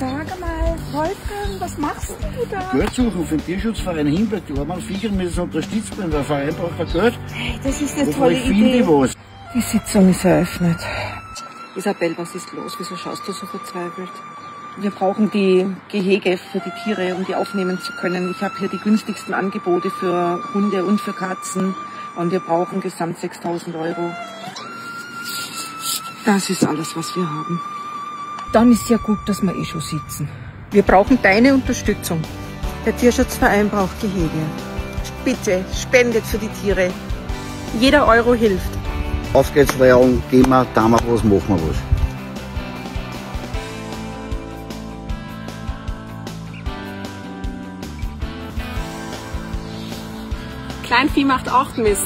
Sag mal, Wolfgang, was machst du da? Geld suchen für den Tierschutzverein Himberg. Die armen Viecher müssen unterstützt werden. Der Verein braucht ja Geld. Hey, das ist eine tolle Idee. Finde ich was. Die Sitzung ist eröffnet. Isabel, was ist los? Wieso schaust du so verzweifelt? Wir brauchen die Gehege für die Tiere, um die aufnehmen zu können. Ich habe hier die günstigsten Angebote für Hunde und für Katzen. Und wir brauchen gesamt 6.000 €. Das ist alles, was wir haben. Dann ist ja gut, dass wir schon sitzen. Wir brauchen deine Unterstützung. Der Tierschutzverein braucht Gehege. Bitte, spendet für die Tiere. Jeder Euro hilft. Auf geht's, Leon. Gehen wir, tun wir was, machen wir was. Kleinvieh macht auch Mist.